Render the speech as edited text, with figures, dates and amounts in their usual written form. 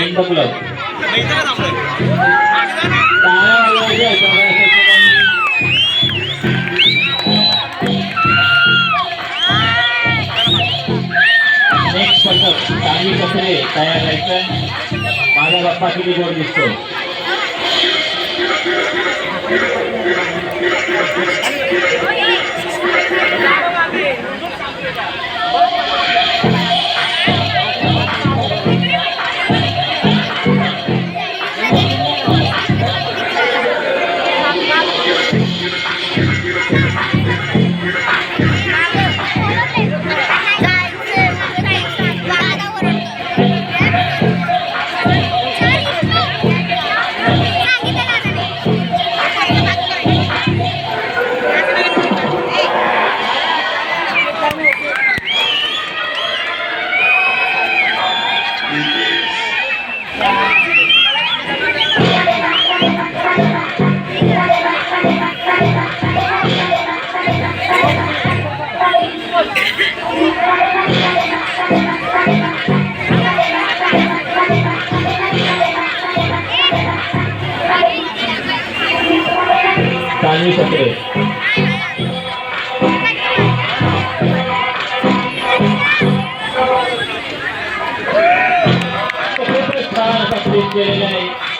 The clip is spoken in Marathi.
इंटर क्लब नेक्स्ट पटक चांगली कसरे तयार राहायचं माझा बाप्पा किती गोड दिसतो चांगली सत्रे छान असा प्लेस केलेला आहे